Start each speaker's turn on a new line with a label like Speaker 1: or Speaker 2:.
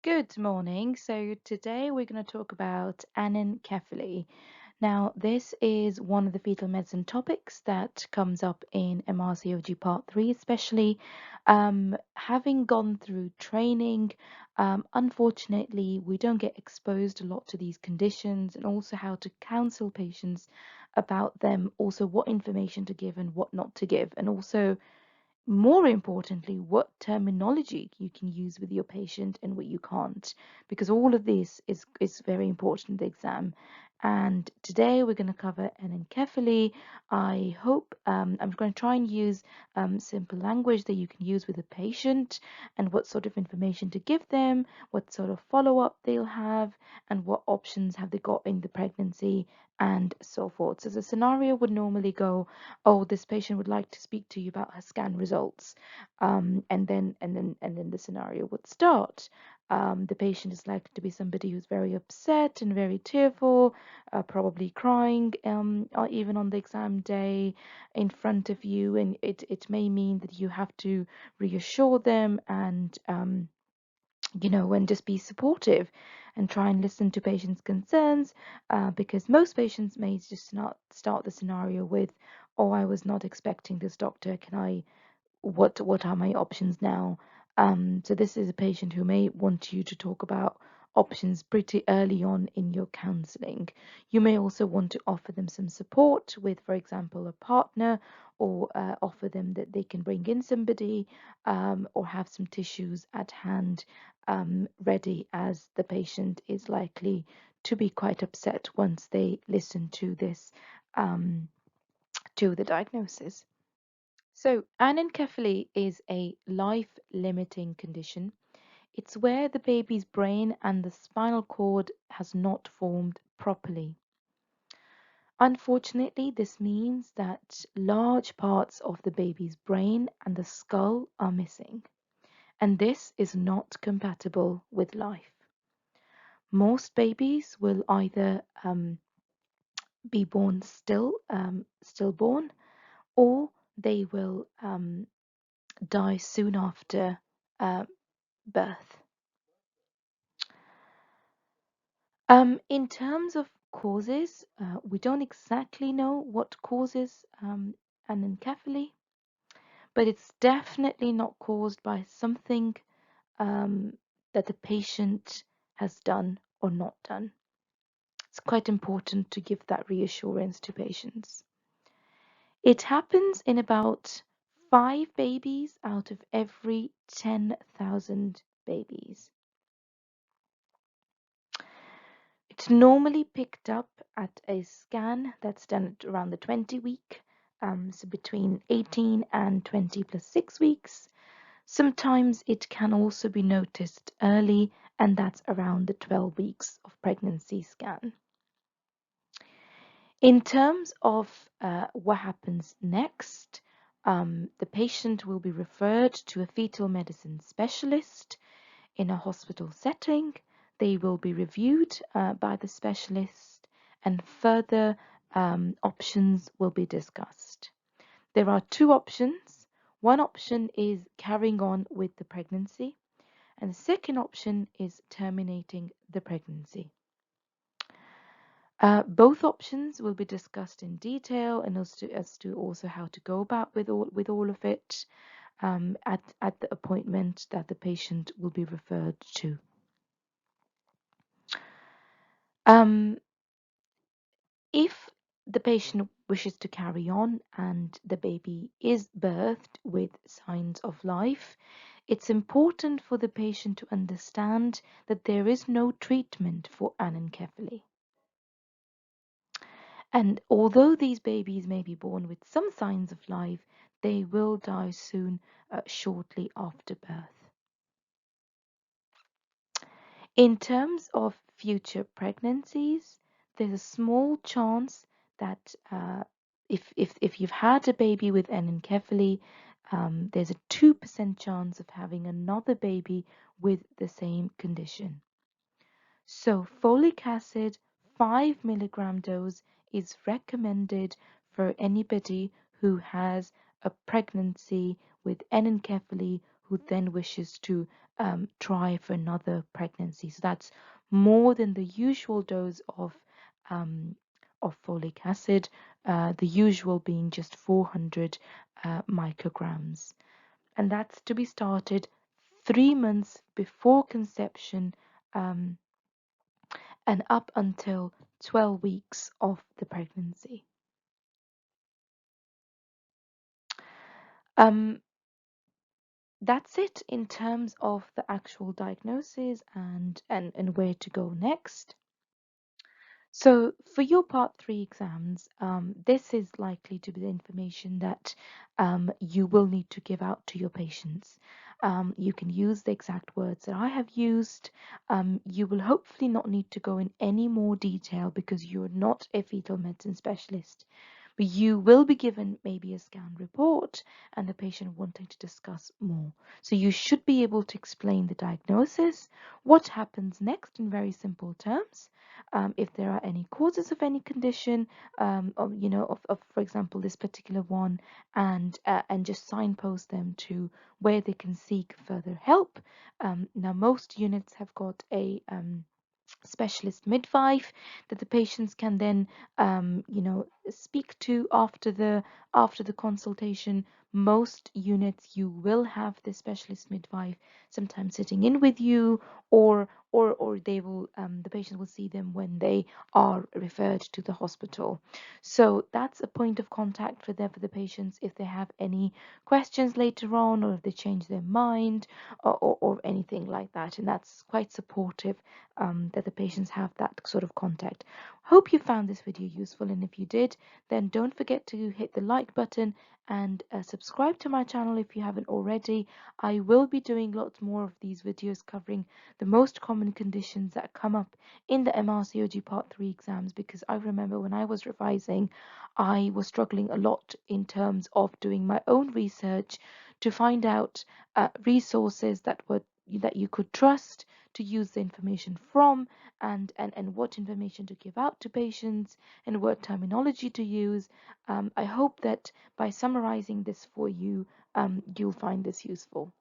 Speaker 1: Good morning. So today we're going to talk about anencephaly. Now, this is one of the fetal medicine topics that comes up in MRCOG Part 3, especially having gone through training. Unfortunately, we don't get exposed a lot to these conditions and also how to counsel patients about them, also what information to give and what not to give, and also more importantly, what terminology you can use with your patient and what you can't, because all of this is very important in the exam. And today we're going to cover anencephaly. I hope I'm going to try and use simple language that you can use with a patient and what sort of information to give them, what sort of follow-up they'll have, and what options have they got in the pregnancy and so forth. So the scenario would normally go, oh, this patient would like to speak to you about her scan results, and then the scenario would start. The patient is likely to be somebody who's very upset and very tearful, probably crying, or even on the exam day in front of you, and it may mean that you have to reassure them and and just be supportive and try and listen to patients' concerns, because most patients may just not start the scenario with, "Oh, I was not expecting this, doctor. Can I? What are my options now?" So this is a patient who may want you to talk about options pretty early on in your counseling. You may also want to offer them some support with, for example, a partner, or offer them that they can bring in somebody, or have some tissues at hand, ready, as the patient is likely to be quite upset once they listen to this, um, to the diagnosis. So, anencephaly is a life-limiting condition. It's where the baby's brain and the spinal cord has not formed properly. Unfortunately, this means that large parts of the baby's brain and the skull are missing, and this is not compatible with life. Most babies will either be born stillborn, or they will die soon after uh, birth. In terms of causes, we don't exactly know what causes anencephaly, but it's definitely not caused by something um, that the patient has done or not done. It's quite important to give that reassurance to patients. It happens in about 5 babies out of every 10,000 babies. It's normally picked up at a scan that's done at around the 20 week, so between 18 and 20 plus 6 weeks. Sometimes it can also be noticed early, and that's around the 12 weeks of pregnancy scan. In terms of what happens next, the patient will be referred to a fetal medicine specialist in a hospital setting. They will be reviewed by the specialist, and further options will be discussed. There are two options. One option is carrying on with the pregnancy, and the second option is terminating the pregnancy. Both options will be discussed in detail, and as to also how to go about with all of it, at the appointment that the patient will be referred to. If the patient wishes to carry on and the baby is birthed with signs of life, it's important for the patient to understand that there is no treatment for anencephaly. And although these babies may be born with some signs of life, they will die soon, shortly after birth. In terms of future pregnancies, there's a small chance that if you've had a baby with anencephaly, there's a 2% chance of having another baby with the same condition. So folic acid 5 milligram dose is recommended for anybody who has a pregnancy with anencephaly who then wishes to try for another pregnancy. So that's more than the usual dose um, of folic acid, the usual being just 400 micrograms. And that's to be started 3 months before conception, um, and up until 12 weeks of the pregnancy. Um, that's it in terms of the actual diagnosis and where to go next. So for your part three exams, this is likely to be the information that you will need to give out to your patients. You can use the exact words that I have used. You will hopefully not need to go in any more detail because you're not a fetal medicine specialist. But you will be given maybe a scan report and the patient wanting to discuss more. So you should be able to explain the diagnosis, what happens next in very simple terms, if there are any causes of any condition, of for example this particular one, and just signpost them to where they can seek further help. Now most units have got a specialist midwife that the patients can then speak to after the consultation. Most units you will have the specialist midwife sometimes sitting in with you, or they will the patient will see them when they are referred to the hospital. So that's a point of contact for the patients if they have any questions later on, or if they change their mind, or anything like that. And that's quite supportive, that the patients have that sort of contact. Hope you found this video useful, and if you did, then don't forget to hit the like button and subscribe to my channel if you haven't already. I will be doing lots more of these videos covering the most common conditions that come up in the MRCOG Part 3 exams, because I remember when I was revising, I was struggling a lot in terms of doing my own research to find out resources that you could trust to use the information from, and what information to give out to patients and what terminology to use. I hope that by summarizing this for you, you'll find this useful.